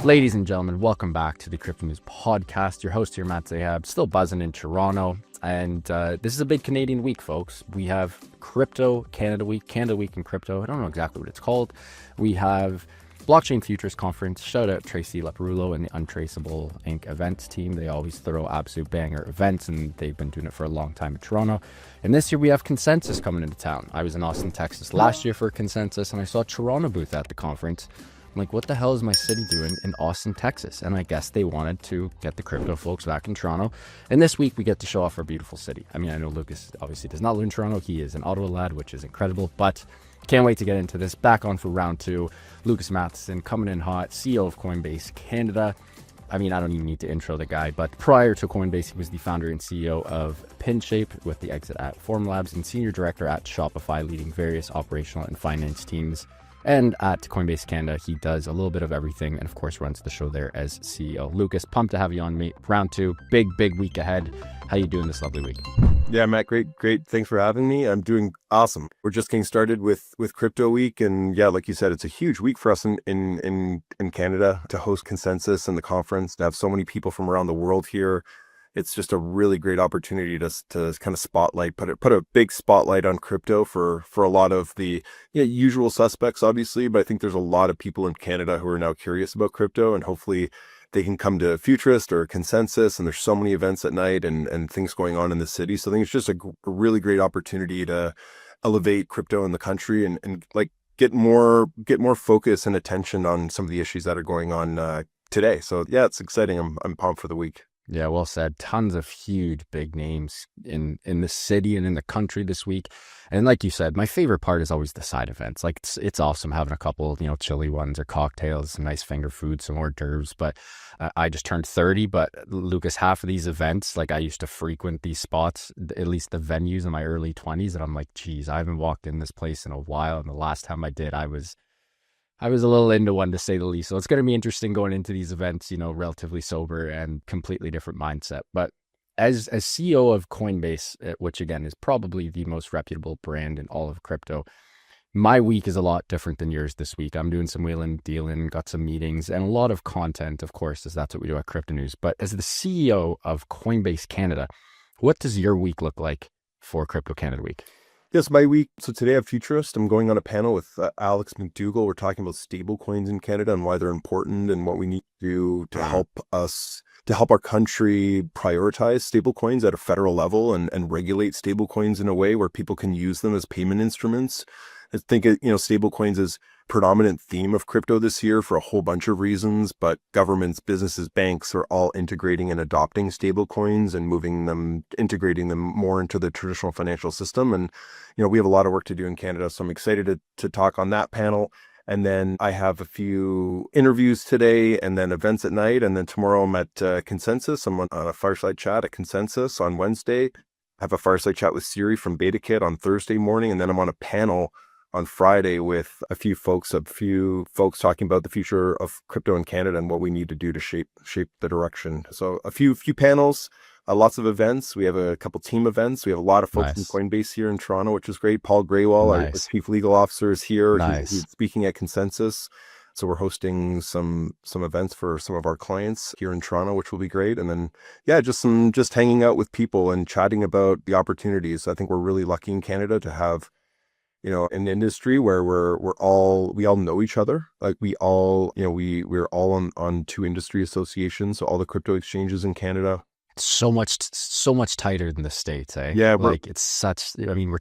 Ladies and gentlemen, welcome back to the Crypto News Podcast. Your host here, Matheson, still buzzing in Toronto. And this is a big Canadian week, folks. We have Crypto Canada Week in crypto. I don't know exactly what it's called. We have Blockchain Futures Conference. Shout out Tracy Leparulo and the Untraceable Inc. events team. They always throw absolute banger events, and they've been doing it for a long time in Toronto. And this year we have Consensus coming into town. I was in Austin, Texas last year for Consensus, and I saw a Toronto booth at the conference. I'm like, what the hell is my city doing in Austin, Texas? And I guess they wanted to get the crypto folks back in Toronto. And this week we get to show off our beautiful city. I mean, I know Lucas obviously does not live in Toronto. He is an Ottawa lad, which is incredible, but can't wait to get into this. Back on for round two. Lucas Matheson coming in hot, CEO of Coinbase Canada. I mean, I don't even need to intro the guy, but prior to Coinbase, he was the founder and CEO of Pinshape with the exit at Formlabs and senior director at Shopify, leading various operational and finance teams. And at Coinbase Canada, he does a little bit of everything and, of course, runs the show there as CEO. Lucas, pumped to have you on, mate. Round two, big week ahead. How you doing this lovely week? Yeah, Matt, great. Thanks for having me. I'm doing awesome. We're just getting started with Crypto Week. And yeah, like you said, it's a huge week for us in Canada to host Consensus and the conference, to have so many people from around the world here. It's just a really great opportunity to kind of spotlight, put a big spotlight on crypto for a lot of the usual suspects, obviously. But I think there's a lot of people in Canada who are now curious about crypto, and hopefully they can come to Futurist or Consensus. And there's so many events at night and things going on in the city. So I think it's just a really great opportunity to elevate crypto in the country and like get more focus and attention on some of the issues that are going on today. So yeah, it's exciting. I'm pumped for the week. Yeah, well said. Tons of huge, big names in the city and in the country this week. And like you said, my favorite part is always the side events. Like it's awesome having a couple, chili ones or cocktails, some nice finger food, some hors d'oeuvres. But I just turned 30. But Lucas, half of these events, like I used to frequent these spots, at least the venues in my early 20s. And I'm like, geez, I haven't walked in this place in a while. And the last time I did, I was a little into one, to say the least. So it's going to be interesting going into these events, relatively sober and completely different mindset. But as CEO of Coinbase, which again is probably the most reputable brand in all of crypto, my week is a lot different than yours this week. I'm doing some wheeling, dealing, got some meetings, and a lot of content, of course, as that's what we do at Crypto News. But as the CEO of Coinbase Canada, what does your week look like for Crypto Canada Week? Yes, my week. So today I'm Futurist. I'm going on a panel with Alex McDougall. We're talking about stable coins in Canada and why they're important and what we need to do to help our country prioritize stable coins at a federal level and regulate stable coins in a way where people can use them as payment instruments. I think, stable coins is predominant theme of crypto this year for a whole bunch of reasons, but governments, businesses, banks are all integrating and adopting stable coins and integrating them more into the traditional financial system. And, we have a lot of work to do in Canada. So I'm excited to talk on that panel. And then I have a few interviews today and then events at night. And then tomorrow I'm at Consensus. I'm on a fireside chat at Consensus on Wednesday. I have a fireside chat with Siri from BetaKit on Thursday morning. And then I'm on a panel on Friday with a few folks talking about the future of crypto in Canada and what we need to do to shape the direction. So a few panels, lots of events. We have a couple team events. We have a lot of folks Nice. from Coinbase here in Toronto, which is great. Paul Graywall, our chief legal officer, is here. Nice. He's speaking at Consensus. So we're hosting some events for some of our clients here in Toronto, which will be great. And then, yeah, just hanging out with people and chatting about the opportunities. I think we're really lucky in Canada to have an industry where we all know each other. Like we're all on two industry associations. So all the crypto exchanges in Canada. So much tighter than the States, eh? Yeah, we're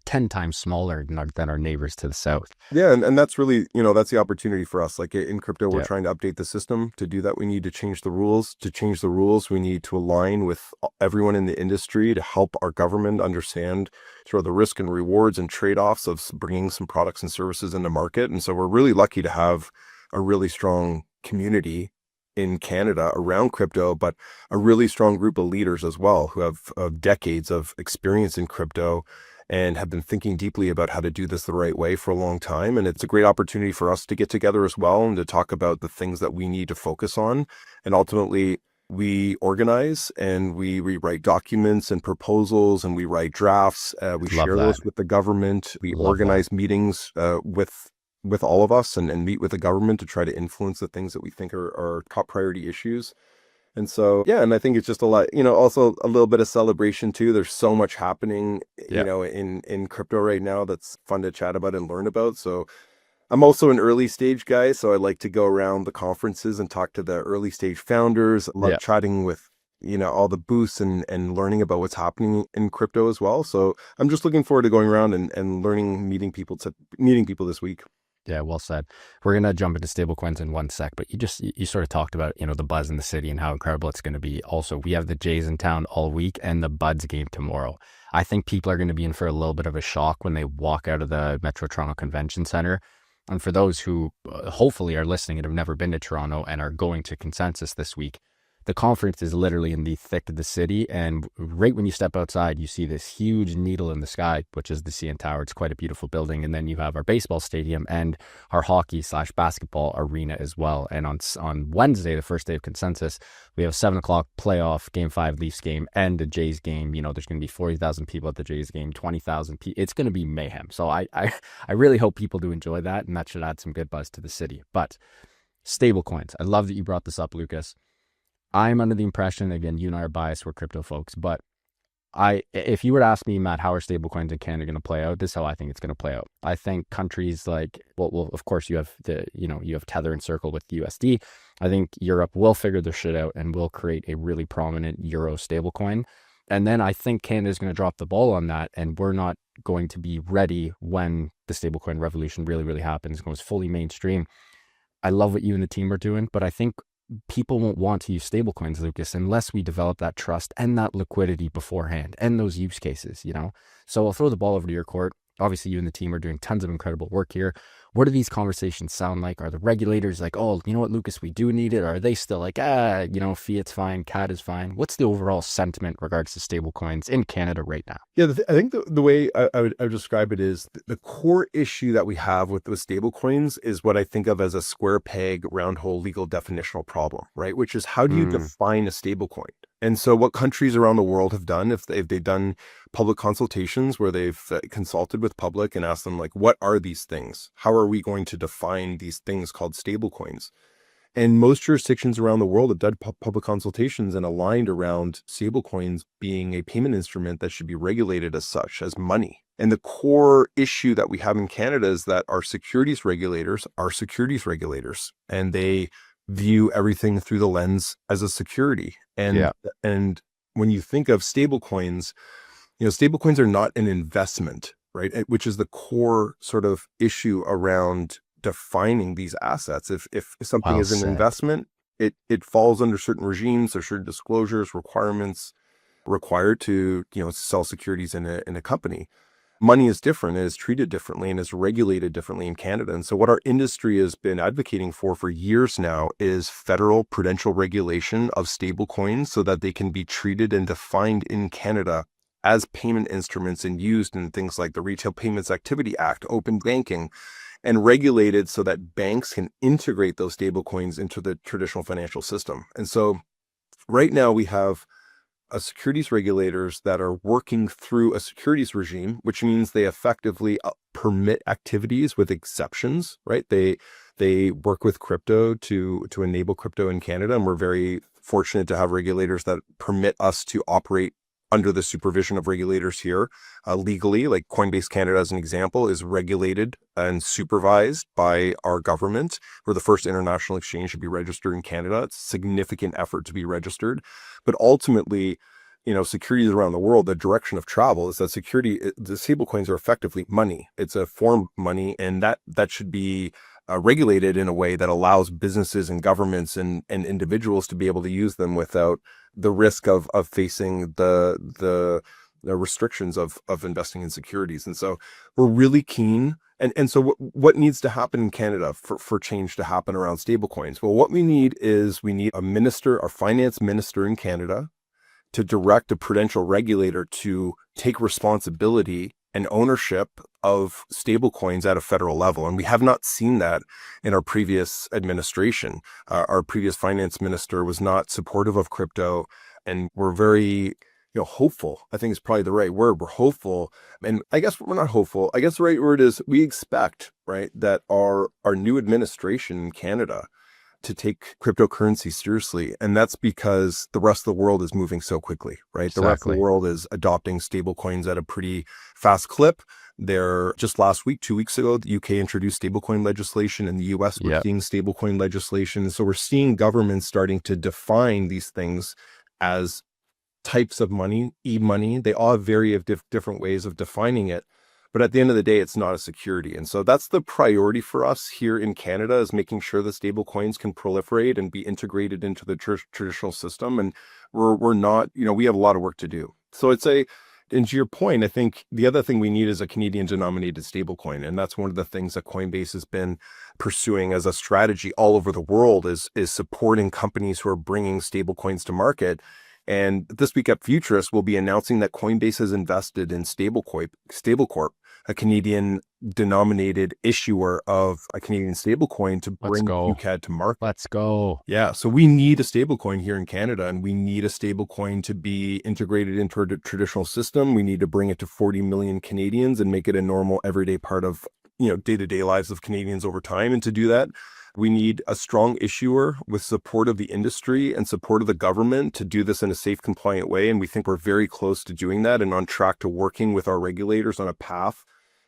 10 times smaller than our neighbors to the south. Yeah, and that's really, that's the opportunity for us. Like in crypto, we're trying to update the system. To do that, we need to change the rules. To change the rules, we need to align with everyone in the industry to help our government understand sort of the risk and rewards and trade-offs of bringing some products and services into market. And so we're really lucky to have a really strong community in Canada around crypto, but a really strong group of leaders as well who have decades of experience in crypto and have been thinking deeply about how to do this the right way for a long time. And it's a great opportunity for us to get together as well and to talk about the things that we need to focus on. And ultimately, we organize and we write documents and proposals and we write drafts. We share those with the government. We organize meetings with with all of us and meet with the government to try to influence the things that we think are top priority issues. And so, yeah, and I think it's just a lot, also a little bit of celebration too. There's so much happening, Yeah. in crypto right now that's fun to chat about and learn about. So I'm also an early stage guy. So I like to go around the conferences and talk to the early stage founders. I love Yeah. chatting with, all the booths and learning about what's happening in crypto as well. So I'm just looking forward to going around and learning, meeting people this week. Yeah, well said. We're going to jump into stablecoins in one sec, but you sort of talked about, the buzz in the city and how incredible it's going to be. Also, we have the Jays in town all week and the Buds game tomorrow. I think people are going to be in for a little bit of a shock when they walk out of the Metro Toronto Convention Center. And for those who hopefully are listening and have never been to Toronto and are going to Consensus this week, the conference is literally in the thick of the city. And right when you step outside, you see this huge needle in the sky, which is the CN Tower. It's quite a beautiful building. And then you have our baseball stadium and our hockey/basketball arena as well. And on Wednesday, the first day of Consensus, we have a 7:00 playoff, Game 5 Leafs game, and a Jays game. There's going to be 40,000 people at the Jays game, 20,000 people. It's going to be mayhem. So I really hope people do enjoy that, and that should add some good buzz to the city. But stablecoins, I love that you brought this up, Lucas. I'm under the impression, again, you and I are biased, we're crypto folks, but if you were to ask me, Matt, how are stablecoins in Canada going to play out? This is how I think it's going to play out. I think countries like, well, of course you have you have Tether and Circle with USD. I think Europe will figure their shit out and will create a really prominent Euro stablecoin. And then I think Canada is going to drop the ball on that, and we're not going to be ready when the stablecoin revolution really, really happens, goes fully mainstream. I love what you and the team are doing, but I think people won't want to use stablecoins, Lucas, unless we develop that trust and that liquidity beforehand and those use cases, So I'll throw the ball over to your court. Obviously, you and the team are doing tons of incredible work here. What do these conversations sound like? Are the regulators like, oh, you know what, Lucas, we do need it? Or are they still like, fiat's fine, CAD is fine? What's the overall sentiment regards to stablecoins in Canada right now? Yeah, I think the way I would describe it is the core issue that we have with stablecoins is what I think of as a square peg, round hole legal definitional problem, right? Which is, how do you define a stablecoin? And so what countries around the world have done, if they've done public consultations where they've consulted with public and asked them, like, what are these things? How are we going to define these things called stablecoins? And most jurisdictions around the world have done public consultations and aligned around stablecoins being a payment instrument that should be regulated as such, as money. And the core issue that we have in Canada is that our securities regulators are securities regulators, and they view everything through the lens as a security. And when you think of stablecoins, stablecoins are not an investment, right? Which is the core sort of issue around defining these assets. If something is an investment, it falls under certain regimes or certain disclosures, requirements required to, sell securities in a company. Money is different, and is treated differently, and is regulated differently in Canada. And so what our industry has been advocating for years now is federal prudential regulation of stablecoins so that they can be treated and defined in Canada as payment instruments and used in things like the Retail Payments Activity Act, open banking, and regulated so that banks can integrate those stablecoins into the traditional financial system. And so right now we have securities regulators that are working through a securities regime, which means they effectively permit activities with exceptions, right? They work with crypto to enable crypto in Canada, and we're very fortunate to have regulators that permit us to operate under the supervision of regulators here legally. Like Coinbase Canada, as an example, is regulated and supervised by our government. We're the first international exchange to be registered in Canada. It's a significant effort to be registered. But ultimately, securities around the world, the direction of travel is that the stablecoins are effectively money. It's a form of money, and that should be regulated in a way that allows businesses and governments and individuals to be able to use them without the risk of facing the restrictions of investing in securities. And so we're really keen. And so what needs to happen in Canada for change to happen around stablecoins? Well, what we need a finance minister in Canada to direct a prudential regulator to take responsibility and ownership of stablecoins at a federal level. And we have not seen that in our previous administration. Our previous finance minister was not supportive of crypto, and we're very, hopeful, I think is probably the right word. We're hopeful. And I guess we're not hopeful. I guess the right word is we expect, right, that our new administration in Canada to take cryptocurrency seriously. And that's because the rest of the world is moving so quickly, right? The rest of the Exactly. world is adopting stable coins at a pretty fast clip. They're just last week, 2 weeks ago, the UK introduced stablecoin legislation. In the US, we're Yep. seeing stablecoin legislation. So we're seeing governments starting to define these things as types of money, e-money. They all have different ways of defining it. But at the end of the day, it's not a security. And so that's the priority for us here in Canada, is making sure that stable coins can proliferate and be integrated into the traditional system. And we're not, we have a lot of work to do. So and to your point, I think the other thing we need is a Canadian denominated stablecoin. And that's one of the things that Coinbase has been pursuing as a strategy all over the world, is supporting companies who are bringing stablecoins to market. And this week at Futurist, we'll be announcing that Coinbase has invested in Stablecorp, a Canadian denominated issuer of a Canadian stablecoin, to Let's bring go. QCAD to market. Let's go. Yeah, so we need a stablecoin here in Canada, and we need a stablecoin to be integrated into our traditional system. We need to bring it to 40 million Canadians and make it a normal, everyday part of day-to-day lives of Canadians over time. And to do that, we need a strong issuer with support of the industry and support of the government to do this in a safe, compliant way. And we think we're very close to doing that and on track to working with our regulators on a path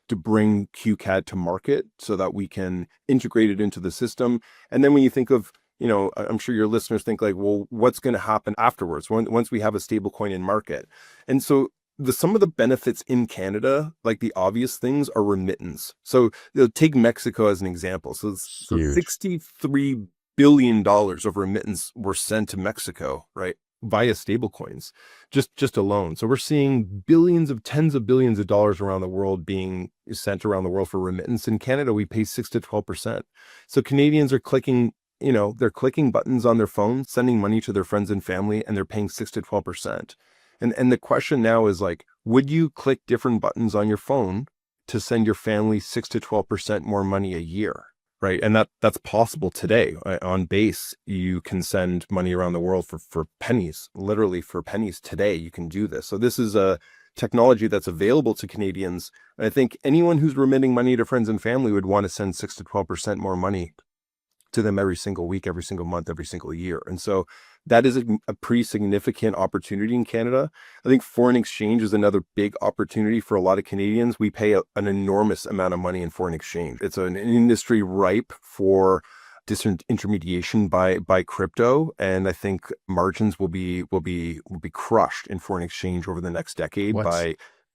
to bring QCAD to market so that we can integrate it into the system. And then when you think of, I'm sure your listeners think like, well, what's going to happen afterwards once we have a stable coin in market? And so some of the benefits in Canada, like the obvious things, are remittance. So take Mexico as an example. So Huge. $63 billion of remittance were sent to Mexico, right, via stablecoins, just alone. So we're seeing tens of billions of dollars around the world being sent around the world for remittance. In Canada, we pay 6 to 12%. So Canadians are clicking buttons on their phone, sending money to their friends and family, and they're paying 6 to 12%. And the question now is like, would you click different buttons on your phone to send your family 6 to 12% more money a year? Right. And that's possible today. On Base, you can send money around the world for pennies, literally for pennies today. You can do this. So this is a technology that's available to Canadians. And I think anyone who's remitting money to friends and family would want to send 6 to 12% more money to them every single week, every single month, every single year. And so that is a pretty significant opportunity in Canada. I think foreign exchange is another big opportunity for a lot of Canadians. We pay an enormous amount of money in foreign exchange. It's an industry ripe for disintermediation by crypto, and I think margins will be crushed in foreign exchange over the next decade.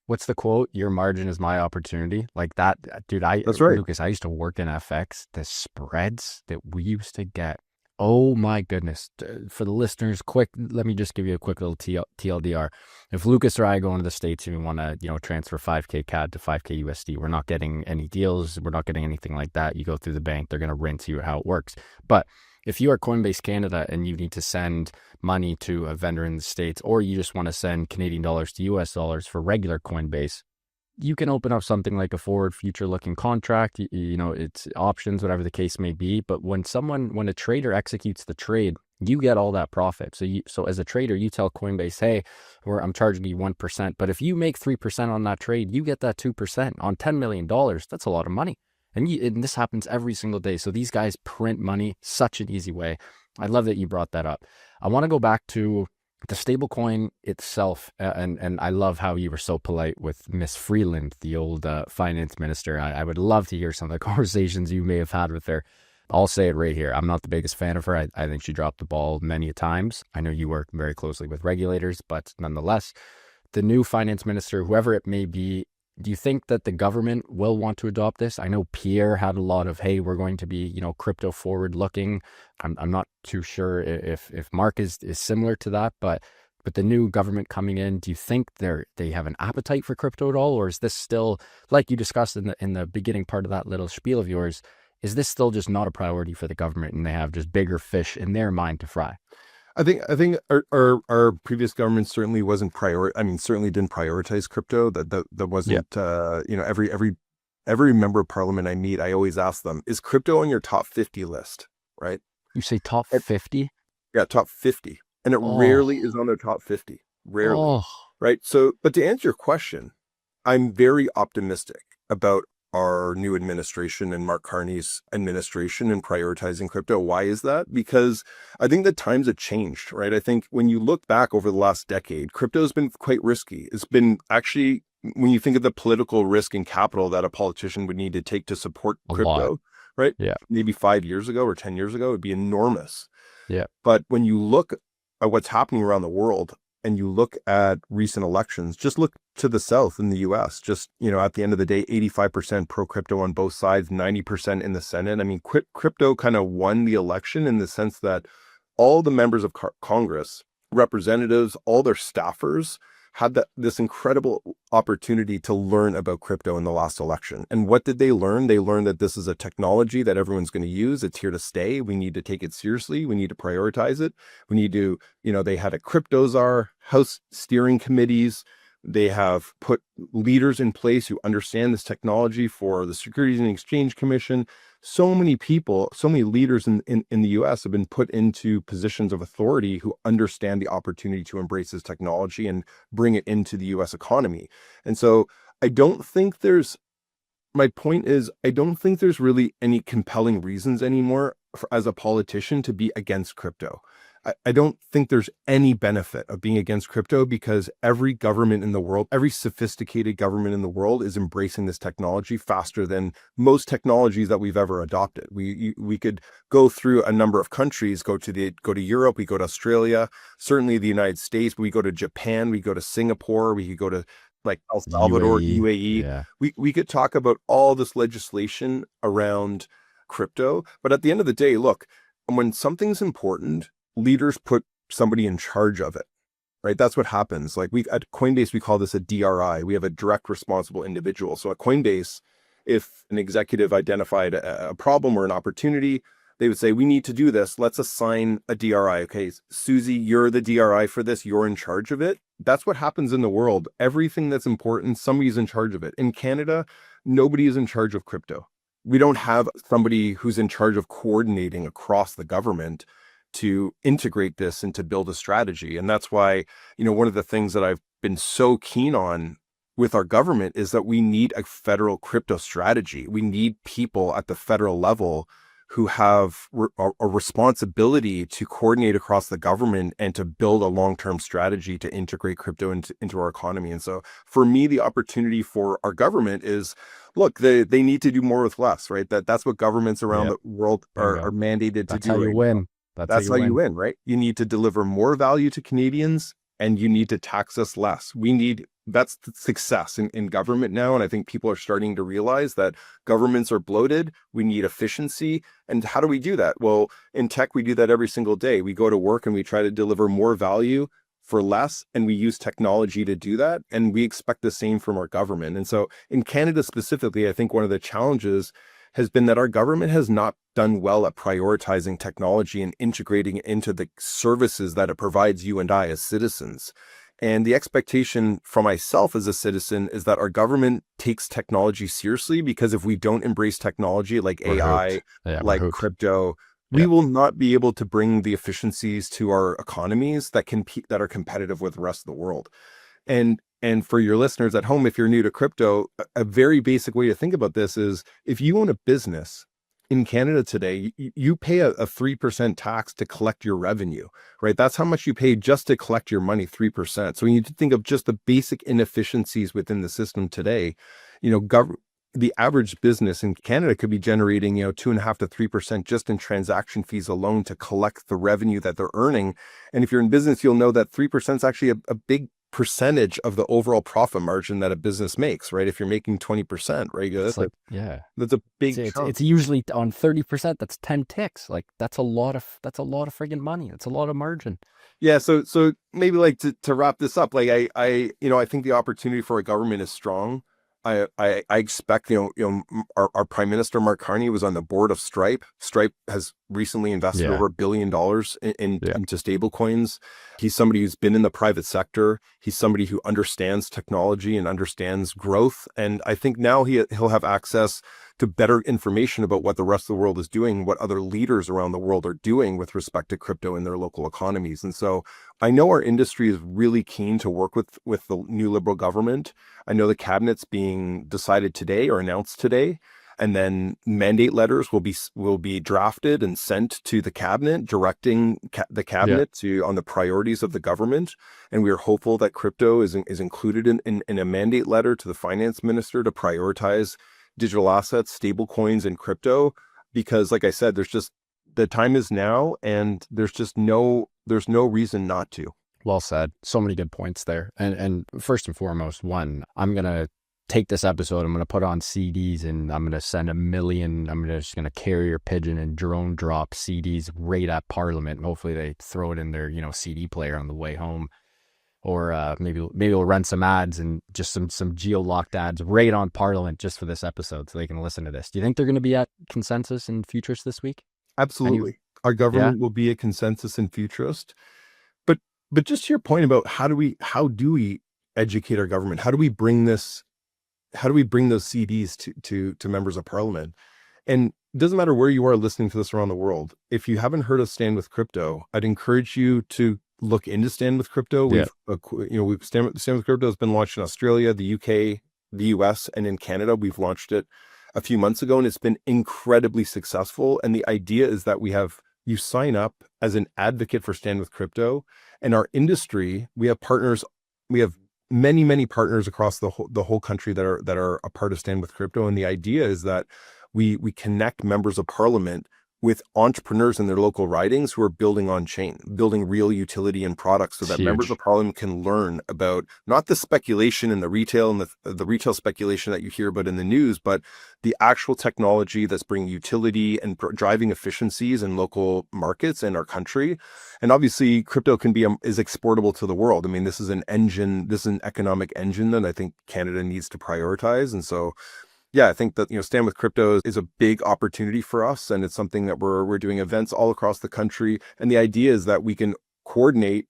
What's the quote? Your margin is my opportunity. Like that, dude. That's right. Lucas, I used to work in FX. The spreads that we used to get. Oh my goodness. For the listeners, let me just give you a quick little TLDR. If Lucas or I go into the States and we want to, transfer 5K CAD to 5K USD, we're not getting any deals. We're not getting anything like that. You go through the bank, they're going to rinse you how it works. But if you are Coinbase Canada and you need to send money to a vendor in the States, or you just want to send Canadian dollars to US dollars for regular Coinbase, you can open up something like a forward future looking contract, it's options, whatever the case may be. But when a trader executes the trade, you get all that profit. So as a trader, you tell Coinbase, hey, I'm charging you 1%. But if you make 3% on that trade, you get that 2% on $10 million. That's a lot of money. And this happens every single day. So these guys print money such an easy way. I love that you brought that up. I want to go back to the stablecoin itself. And I love how you were so polite with Miss Freeland, the old finance minister. I would love to hear some of the conversations you may have had with her. I'll say it right here. I'm not the biggest fan of her. I think she dropped the ball many times. I know you work very closely with regulators, but nonetheless, the new finance minister, whoever it may be, do you think that the government will want to adopt this? I know Pierre had a lot of, hey, we're going to be, crypto forward looking. I'm not too sure if Mark is similar to that, but the new government coming in, do you think they have an appetite for crypto at all? Or is this still, like you discussed in the beginning part of that little spiel of yours, is this still just not a priority for the government and they have just bigger fish in their mind to fry? I think our previous government certainly certainly didn't prioritize crypto. That wasn't, every member of parliament I meet, I always ask them, is crypto on your top 50 list? Right? You say top 50? Yeah, top 50. And it rarely is on their top 50. Rarely. Oh. right? So, but to answer your question, I'm very optimistic about our new administration and Mark Carney's administration in prioritizing crypto. Why is that? Because I think the times have changed, right? I think when you look back over the last decade, crypto has been quite risky. It's been actually, when you think of the political risk and capital that a politician would need to take to support A lot. crypto, right? Yeah. Maybe 5 years ago or 10 years ago, it would be enormous. Yeah. But when you look at what's happening around the world and you look at recent elections, just look to the South in the US, just, at the end of the day, 85% pro crypto on both sides, 90% in the Senate. I mean, crypto kind of won the election in the sense that all the members of Congress, representatives, all their staffers had this incredible opportunity to learn about crypto in the last election. And what did they learn? They learned that this is a technology that everyone's going to use. It's here to stay. We need to take it seriously. We need to prioritize it. We need to, they had a crypto czar, House steering committees. They have put leaders in place who understand this technology for the Securities and Exchange Commission. So many people, so many leaders in the US have been put into positions of authority who understand the opportunity to embrace this technology and bring it into the US economy. And so my point is, I don't think there's really any compelling reasons anymore as a politician to be against crypto. I don't think there's any benefit of being against crypto because every government in the world, every sophisticated government in the world is embracing this technology faster than most technologies that we've ever adopted. We could go through a number of countries, go to Europe, we go to Australia, certainly the United States, we go to Japan, we go to Singapore, we could go to like El Salvador, UAE. Yeah. We could talk about all this legislation around crypto, but at the end of the day, look, when something's important, leaders put somebody in charge of it, right? That's what happens. Like at Coinbase, we call this a DRI. We have a direct responsible individual. So at Coinbase, if an executive identified a problem or an opportunity, they would say, we need to do this. Let's assign a DRI. Okay, Susie, you're the DRI for this. You're in charge of it. That's what happens in the world. Everything that's important, somebody's in charge of it. In Canada, nobody is in charge of crypto. We don't have somebody who's in charge of coordinating across the government to integrate this and to build a strategy. And that's why, one of the things that I've been so keen on with our government is that we need a federal crypto strategy. We need people at the federal level who have a responsibility to coordinate across the government and to build a long-term strategy to integrate crypto into our economy. And so for me, the opportunity for our government is, look, they need to do more with less, right? That's what governments around the world are mandated to do. That's how you win. That's how you win, right? You need to deliver more value to Canadians and you need to tax us less. That's the success in government now. And I think people are starting to realize that governments are bloated. We need efficiency. And how do we do that? Well, in tech, we do that every single day. We go to work and we try to deliver more value for less, and we use technology to do that. And we expect the same from our government. And so in Canada specifically, I think one of the challenges has been that our government has not done well at prioritizing technology and integrating it into the services that it provides you and I as citizens. And the expectation from myself as a citizen is that our government takes technology seriously, because if we don't embrace technology like AI, like crypto, we will not be able to bring the efficiencies to our economies that are competitive with the rest of the world. And for your listeners at home, if you're new to crypto, a very basic way to think about this is if you own a business in Canada today, you pay a 3% tax to collect your revenue, right? That's how much you pay just to collect your money, 3%. So when you think of just the basic inefficiencies within the system today, the average business in Canada could be generating, 2.5% to 3% just in transaction fees alone to collect the revenue that they're earning. And if you're in business, you'll know that 3% is actually a big percentage of the overall profit margin that a business makes, right? If you're making 20%, right? That's a big chunk. It's usually on 30%. That's 10 ticks. Like that's a lot of friggin' money. That's a lot of margin. Yeah. So maybe like to wrap this up, like I think the opportunity for a government is strong. I expect, our Prime Minister, Mark Carney, was on the board of Stripe. Stripe has recently invested over $1 billion into stable coins. He's somebody who's been in the private sector. He's somebody who understands technology and understands growth. And I think now he'll have access to better information about what the rest of the world is doing, what other leaders around the world are doing with respect to crypto in their local economies. And so I know our industry is really keen to work with the new Liberal government. I know the cabinet's being decided today or announced today. And then mandate letters will be drafted and sent to the cabinet, directing the cabinet on the priorities of the government. And we are hopeful that crypto is included in a mandate letter to the finance minister to prioritize digital assets, stable coins, and crypto. Because, like I said, the time is now, and there's no reason not to. Well said. So many good points there. And first and foremost, one, I'm going to take this episode, I'm going to put on CDs, and I'm going to send 1 million, I'm just going to carrier pigeon and drone drop CDs right at Parliament. And hopefully they throw it in their, CD player on the way home. Or maybe we'll run some ads and just some geo-locked ads right on Parliament just for this episode so they can listen to this. Do you think they're going to be at consensus in Futurist this week? Absolutely. Our government will be a consensus in Futurist. But just to your point about how do we educate our government? How do we bring those CDs to members of Parliament? And it doesn't matter where you are listening to this around the world. If you haven't heard of Stand With Crypto, I'd encourage you to look into Stand With Crypto. Stand With Crypto has been launched in Australia, the UK, the US, and in Canada. We've launched it a few months ago, and it's been incredibly successful. And the idea is that you sign up as an advocate for Stand With Crypto, and our industry, we have partners. We have many partners across the whole country that are a part of Stand With Crypto. And the idea is that we connect members of Parliament with entrepreneurs in their local ridings who are building on chain, building real utility and products, so that members of Parliament can learn about not the speculation in the retail and the retail speculation that you hear about in the news, but the actual technology that's bringing utility and driving efficiencies in local markets in our country. And obviously, crypto is exportable to the world. I mean, this is an economic engine that I think Canada needs to prioritize. And so, yeah, I think that, Stand With Crypto is a big opportunity for us, and it's something that we're doing events all across the country. And the idea is that we can coordinate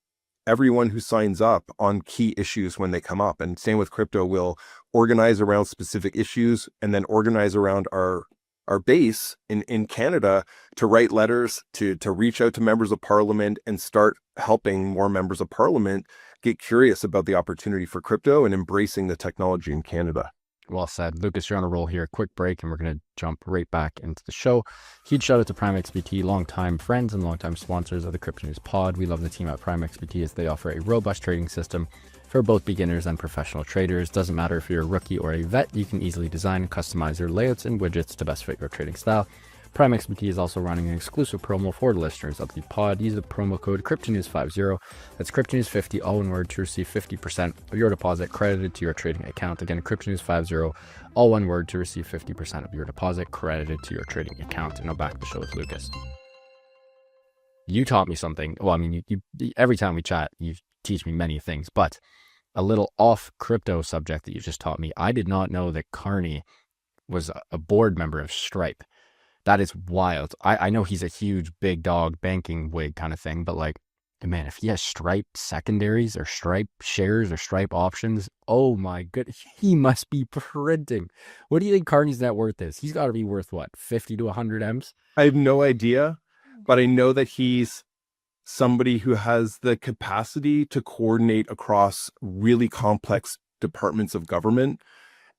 everyone who signs up on key issues when they come up. And Stand With Crypto will organize around specific issues and then organize around our base in Canada to write letters, to reach out to members of Parliament and start helping more members of Parliament get curious about the opportunity for crypto and embracing the technology in Canada. Well said. Lucas, you're on a roll here. Quick break, and we're going to jump right back into the show. Huge shout out to Prime XBT, longtime friends and longtime sponsors of the Crypto News Pod. We love the team at Prime XBT as they offer a robust trading system for both beginners and professional traders. Doesn't matter if you're a rookie or a vet, you can easily design and customize your layouts and widgets to best fit your trading style. Prime XBT is also running an exclusive promo for the listeners of the pod. Use the promo code CryptoNews50. That's CryptoNews50, all one word, to receive 50% of your deposit credited to your trading account. Again, CryptoNews50, all one word, to receive 50% of your deposit credited to your trading account. And now back to the show with Lucas. You taught me something. Well, I mean, you every time we chat, you teach me many things, but a little off crypto subject that you just taught me. I did not know that Carney was a board member of Stripe. That is wild. I know he's a huge big dog banking wig kind of thing, but like, man, if he has Stripe secondaries or Stripe shares or Stripe options, oh my goodness, he must be printing. What do you think Carney's net worth is? He's got to be worth what, 50 to 100 M's? I have no idea, but I know that he's somebody who has the capacity to coordinate across really complex departments of government,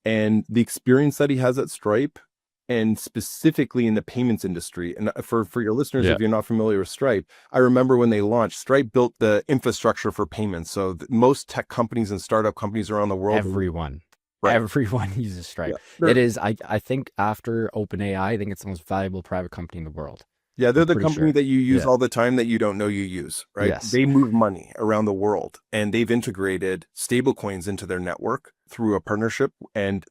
and the experience that he has at Stripe, and specifically in the payments industry. And for your listeners, if you're not familiar with Stripe, I remember when they launched, Stripe built the infrastructure for payments. So most tech companies and startup companies around the world, everyone uses Stripe. Yeah. It is, I think after OpenAI, I think it's the most valuable private company in the world. Yeah, they're the company that you use all the time that you don't know you use, right? Yes. They move money around the world, and they've integrated stablecoins into their network through a partnership. And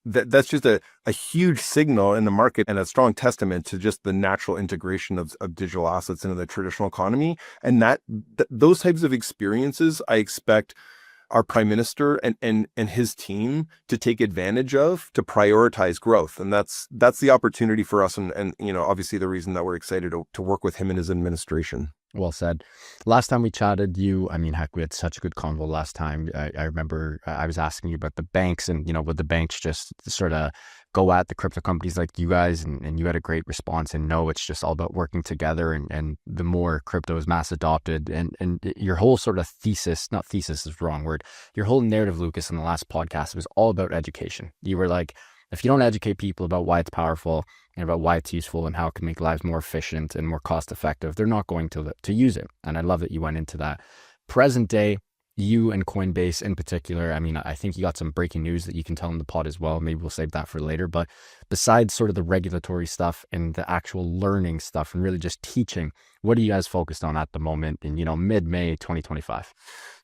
that's just a huge signal in the market and a strong testament to just the natural integration of digital assets into the traditional economy. And those types of experiences, I expect our prime minister and his team to take advantage of, to prioritize growth. And that's the opportunity for us. And obviously the reason that we're excited to work with him and his administration. Well said. Last time we chatted, I mean, heck, we had such a good convo last time. I remember I was asking you about the banks and, would the banks just sort of go at the crypto companies like you guys? And you had a great response. And no, it's just all about working together. And the more crypto is mass adopted and your whole sort of thesis, not thesis is the wrong word, your whole narrative, Lucas, in the last podcast was all about education. You were like, if you don't educate people about why it's powerful, and about why it's useful and how it can make lives more efficient and more cost effective, they're not going to use it. And I love that you went into that. Present day, you and Coinbase in particular, I mean, I think you got some breaking news that you can tell in the pod as well. Maybe we'll save that for later. But besides sort of the regulatory stuff and the actual learning stuff and really just teaching, what are you guys focused on at the moment in, mid-May 2025?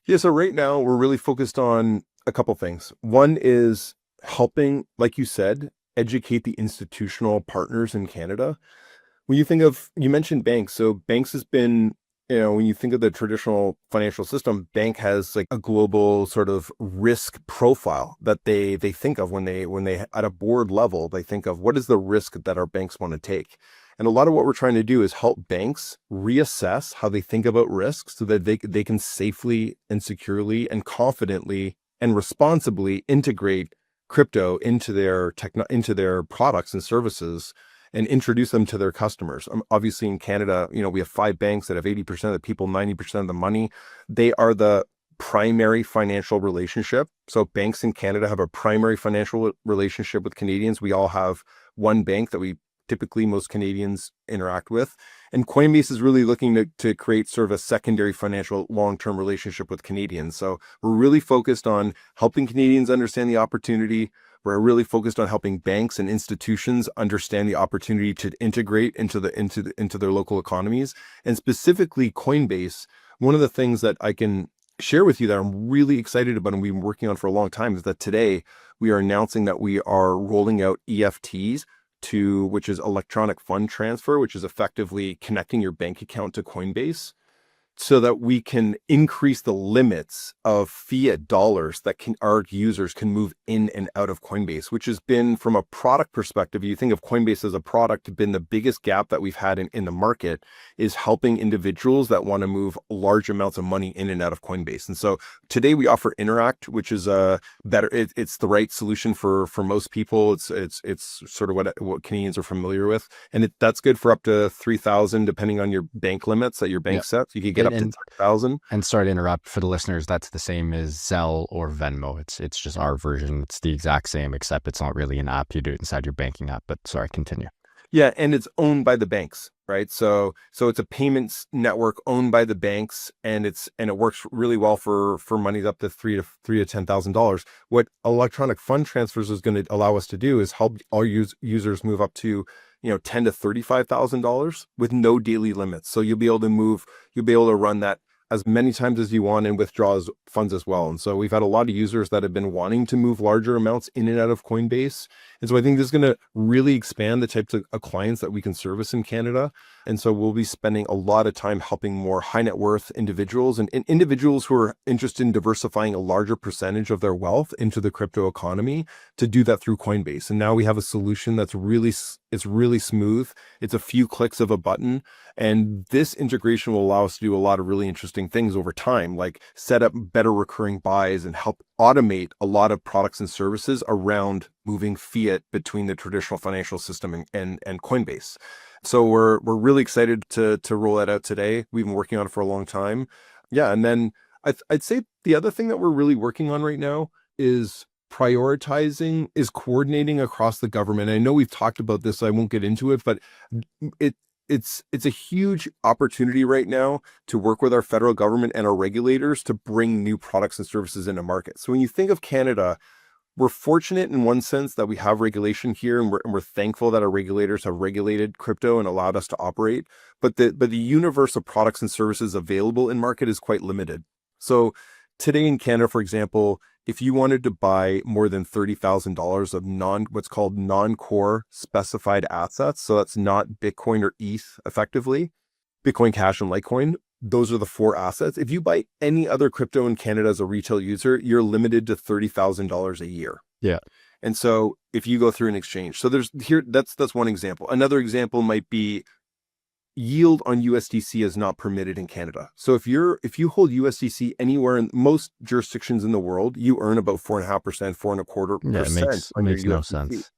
Yeah, so right now we're really focused on a couple things. One is helping, like you said, educate the institutional partners in Canada. When you mentioned banks. So banks has been, when you think of the traditional financial system, bank has like a global sort of risk profile that they think of when they at a board level, they think of what is the risk that our banks want to take. And a lot of what we're trying to do is help banks reassess how they think about risk so that they can safely and securely and confidently and responsibly integrate crypto into their products and services and introduce them to their customers. Obviously in Canada, we have 5 banks that have 80% of the people, 90% of the money. They are the primary financial relationship. So banks in Canada have a primary financial relationship with Canadians. We all have one bank that typically most Canadians interact with. And Coinbase is really looking to create sort of a secondary financial long-term relationship with Canadians. So we're really focused on helping Canadians understand the opportunity. We're really focused on helping banks and institutions understand the opportunity to integrate into their local economies. And specifically Coinbase, one of the things that I can share with you that I'm really excited about and we've been working on for a long time is that today we are announcing that we are rolling out EFTs, which is electronic fund transfer, which is effectively connecting your bank account to Coinbase, so that we can increase the limits of fiat dollars that our users can move in and out of Coinbase, which has been, from a product perspective, you think of Coinbase as a product, been the biggest gap that we've had in the market is helping individuals that want to move large amounts of money in and out of Coinbase. And so today we offer Interact, which is it's the right solution for most people. It's sort of what Canadians are familiar with. And that's good for up to 3,000, depending on your bank limits that your bank sets. You can get up to 10,000. And sorry to interrupt for the listeners, that's the same as Zelle or Venmo. It's just our version. It's the exact same, except it's not really an app. You do it inside your banking app. But sorry, continue. Yeah, and it's owned by the banks, right? So it's a payments network owned by the banks, and it works really well for monies up to $3,000 to $10,000. What electronic fund transfers is going to allow us to do is help all users move up to $10,000 to $35,000 with no daily limits. So you'll be able to run that as many times as you want and withdraw funds as well. And so we've had a lot of users that have been wanting to move larger amounts in and out of Coinbase. And so I think this is going to really expand the types of clients that we can service in Canada. And so we'll be spending a lot of time helping more high net worth individuals and individuals who are interested in diversifying a larger percentage of their wealth into the crypto economy to do that through Coinbase. And now we have a solution that's really smooth. It's a few clicks of a button. And this integration will allow us to do a lot of really interesting things over time, like set up better recurring buys and help automate a lot of products and services around moving fiat between the traditional financial system and Coinbase. So we're really excited to roll that out today. We've been working on it for a long time. Yeah. And then I'd say the other thing that we're really working on right now is coordinating across the government. I know we've talked about this, so I won't get into it, but it's a huge opportunity right now to work with our federal government and our regulators to bring new products and services into market. So when you think of Canada, we're fortunate in one sense that we have regulation here, and we're thankful that our regulators have regulated crypto and allowed us to operate. But the universe of products and services available in market is quite limited. So today in Canada, for example, if you wanted to buy more than $30,000 of what's called non-core specified assets, so that's not Bitcoin or ETH effectively, Bitcoin Cash and Litecoin, those are the 4 assets. If you buy any other crypto in Canada as a retail user, you're limited to $30,000 a year. Yeah. And so if you go through an exchange, so that's one example. Another example might be yield on USDC is not permitted in Canada. So if you hold USDC anywhere in most jurisdictions in the world, you earn about 4.5%, Yeah, it 4.25% makes on your no USDC. sense.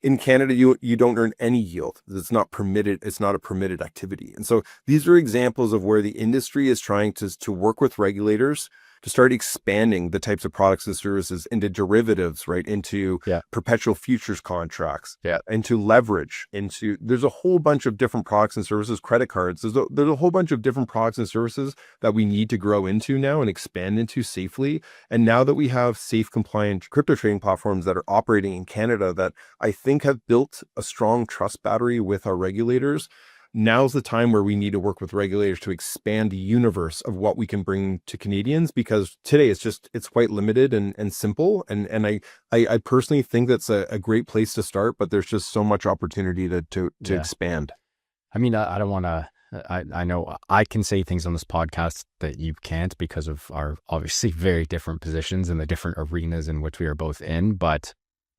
In Canada, you don't earn any yield. It's not permitted. It's not a permitted activity. And so these are examples of where the industry is trying to work with regulators to start expanding the types of products and services into derivatives, right? Into Yeah. perpetual futures contracts, Yeah. into leverage, there's a whole bunch of different products and services, credit cards. There's a whole bunch of different products and services that we need to grow into now and expand into safely. And now that we have safe, compliant crypto trading platforms that are operating in Canada that I think have built a strong trust battery with our regulators, now's the time where we need to work with regulators to expand the universe of what we can bring to Canadians, because today it's quite limited and simple. And I personally think that's a great place to start, but there's just so much opportunity to Yeah. expand. I mean, I don't want to, I know I can say things on this podcast that you can't because of our obviously very different positions and the different arenas in which we are both in. But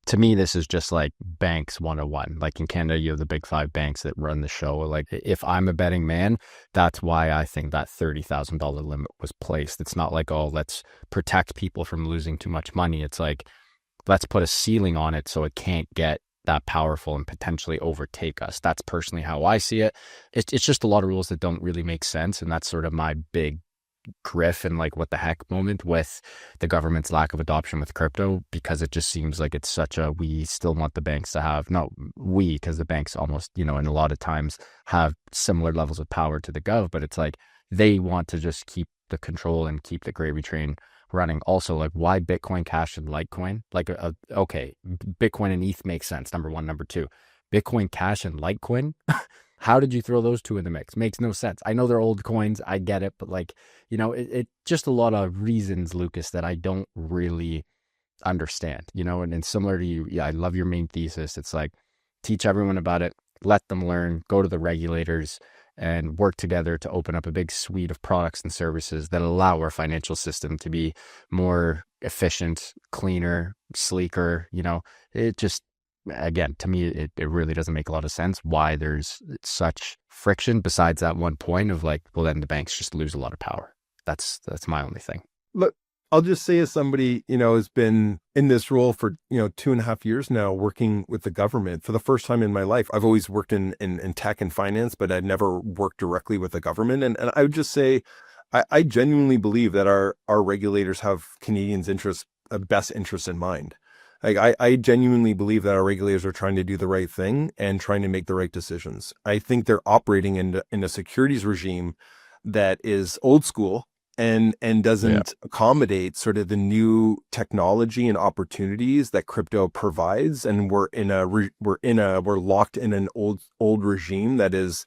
to me, this is just like banks 101. Like in Canada, you have the big five banks that run the show. Like if I'm a betting man, that's why I think that $30,000 limit was placed. It's not like, oh, let's protect people from losing too much money. It's like, let's put a ceiling on it so it can't get that powerful and potentially overtake us. That's personally how I see it. It's just a lot of rules that don't really make sense. And that's sort of my big griff and like what the heck moment with the government's lack of adoption with crypto, because it just seems like it's such a, we still want the banks to have, not we, because the banks almost, and a lot of times have similar levels of power to the gov, but it's like they want to just keep the control and keep the gravy train running. Also, like, why Bitcoin Cash and Litecoin? Like, okay, Bitcoin and ETH makes sense, number one. Number two, Bitcoin Cash and Litecoin. How did you throw those two in the mix? Makes no sense. I know they're old coins. I get it. But like, it just a lot of reasons, Lucas, that I don't really understand, and similar to you. Yeah, I love your main thesis. It's like, teach everyone about it, let them learn, go to the regulators and work together to open up a big suite of products and services that allow our financial system to be more efficient, cleaner, sleeker. It just, again, to me, it really doesn't make a lot of sense why there's such friction besides that one point of like, well, then the banks just lose a lot of power. That's my only thing. Look, I'll just say, as somebody, has been in this role for, 2.5 years now, working with the government for the first time in my life. I've always worked in tech and finance, but I'd never worked directly with the government. And I would just say, I genuinely believe that our regulators have Canadians' best interests in mind. Like, I genuinely believe that our regulators are trying to do the right thing and trying to make the right decisions. I think they're operating in a securities regime that is old school and doesn't accommodate sort of the new technology and opportunities that crypto provides. And we're locked in an old regime that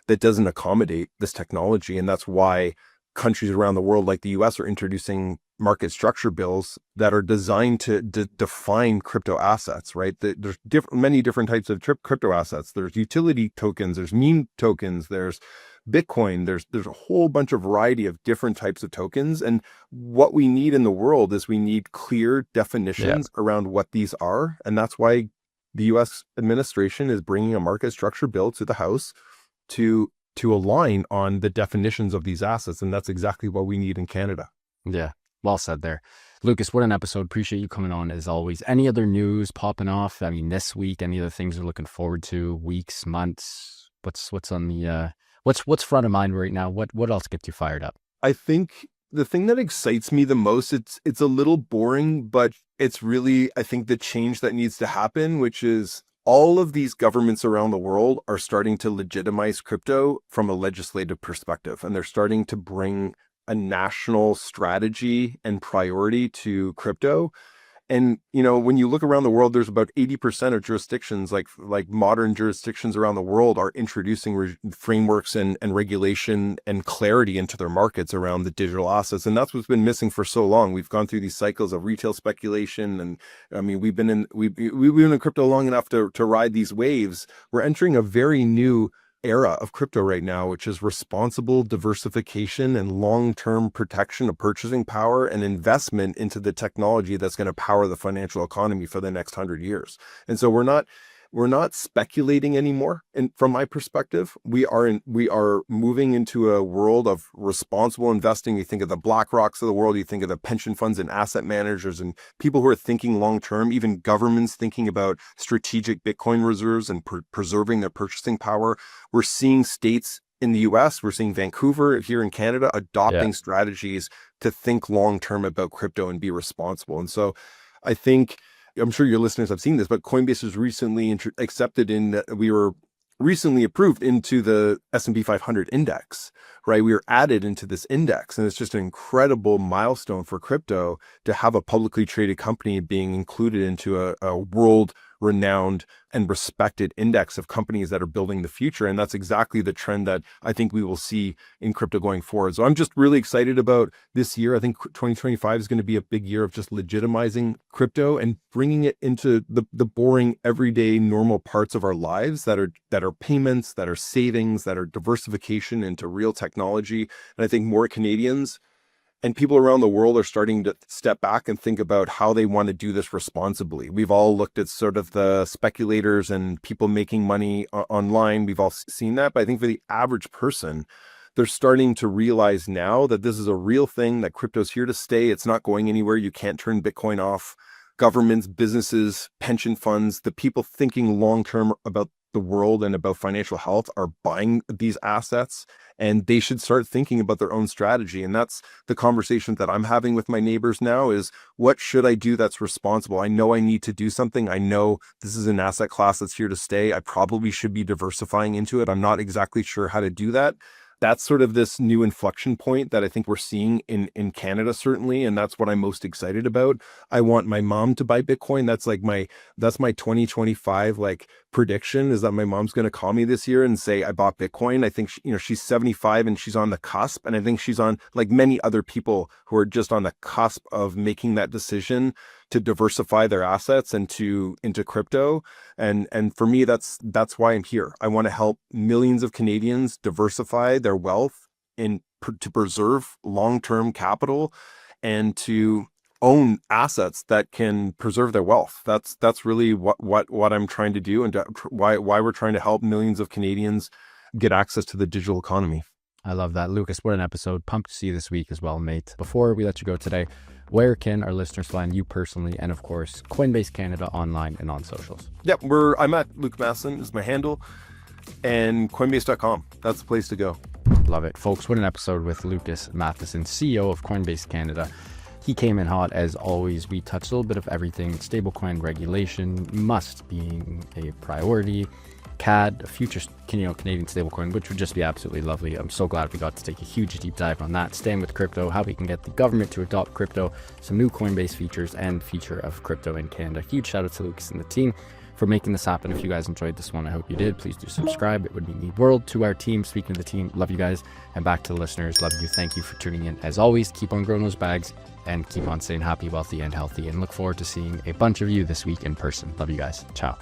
doesn't accommodate this technology. And that's why countries around the world, like the US, are introducing market structure bills that are designed to define crypto assets, right? There's many different types of crypto assets. There's utility tokens, there's meme tokens, there's Bitcoin, there's a whole bunch of variety of different types of tokens. And what we need in the world is we need clear definitions around what these are. And that's why the US administration is bringing a market structure bill to the House to align on the definitions of these assets. And that's exactly what we need in Canada. Yeah. Well said there. Lucas, what an episode. Appreciate you coming on as always. Any other news popping off? I mean, this week, any other things you're looking forward to? Weeks, months? What's on the what's front of mind right now? What else gets you fired up? I think the thing that excites me the most, it's a little boring, but it's really, I think, the change that needs to happen, which is all of these governments around the world are starting to legitimize crypto from a legislative perspective, and they're starting to bring a national strategy and priority to crypto. And, when you look around the world, there's about 80% of jurisdictions, like modern jurisdictions around the world, are introducing frameworks and regulation and clarity into their markets around the digital assets. And that's what's been missing for so long. We've gone through these cycles of retail speculation. And I mean, we've been in crypto long enough to ride these waves. We're entering a very new era of crypto right now, which is responsible diversification and long-term protection of purchasing power and investment into the technology that's going to power the financial economy for the next 100 years. And so we're not, we're not speculating anymore. And from my perspective, we are moving into a world of responsible investing. You think of the BlackRocks of the world, you think of the pension funds and asset managers and people who are thinking long term, even governments thinking about strategic Bitcoin reserves and preserving their purchasing power. We're seeing states in the US, we're seeing Vancouver here in Canada adopting strategies to think long term about crypto and be responsible. And so I think, I'm sure your listeners have seen this, but Coinbase was recently we were recently approved into the S&P 500 index, right? We were added into this index, and it's just an incredible milestone for crypto to have a publicly traded company being included into a world-renowned and respected index of companies that are building the future. And that's exactly the trend that I think we will see in crypto going forward. So I'm just really excited about this year. I think 2025 is going to be a big year of just legitimizing crypto and bringing it into the boring, everyday, normal parts of our lives that are payments, that are savings, that are diversification into real technology. And I think more Canadians and people around the world are starting to step back and think about how they want to do this responsibly. We've all looked at sort of the speculators and people making money online. We've all seen that. But I think for the average person, they're starting to realize now that this is a real thing, that crypto's here to stay. It's not going anywhere. You can't turn Bitcoin off. Governments, businesses, pension funds, the people thinking long-term about the world and about financial health are buying these assets, and they should start thinking about their own strategy. And that's the conversation that I'm having with my neighbors now is, what should I do that's responsible? I know I need to do something. I know this is an asset class that's here to stay. I probably should be diversifying into it. I'm not exactly sure how to do that. That's sort of this new inflection point that I think we're seeing in Canada, certainly. And that's what I'm most excited about. I want my mom to buy Bitcoin. That's my 2025 like prediction, is that my mom's going to call me this year and say, I bought Bitcoin. I think, she's 75 and she's on the cusp. And I think she's on, like many other people who are just on the cusp of making that decision to diversify their assets into crypto. And for me, that's why I'm here. I want to help millions of Canadians diversify their wealth to preserve long-term capital and to own assets that can preserve their wealth. That's really what I'm trying to do, and why we're trying to help millions of Canadians get access to the digital economy. I love that. Lucas, what an episode. Pumped to see you this week as well, mate. Before we let you go today, where can our listeners find you personally, and of course, Coinbase Canada online and on socials? Yep, I'm at Luke Matheson is my handle, and Coinbase.com. That's the place to go. Love it. Folks, what an episode with Lucas Matheson, CEO of Coinbase Canada. He came in hot as always. We touched a little bit of everything. Stablecoin regulation must being a priority. CAD, a future Canadian stablecoin, which would just be absolutely lovely. I'm so glad we got to take a huge deep dive on that. Staying with crypto, how we can get the government to adopt crypto, some new Coinbase features, and feature of crypto in Canada. Huge shout out to Lucas and the team for making this happen. If you guys enjoyed this one, I hope you did. Please do subscribe. It would mean the world to our team. Speaking of the team, love you guys. And back to the listeners, love you. Thank you for tuning in. As always, keep on growing those bags and keep on staying happy, wealthy, and healthy. And look forward to seeing a bunch of you this week in person. Love you guys. Ciao.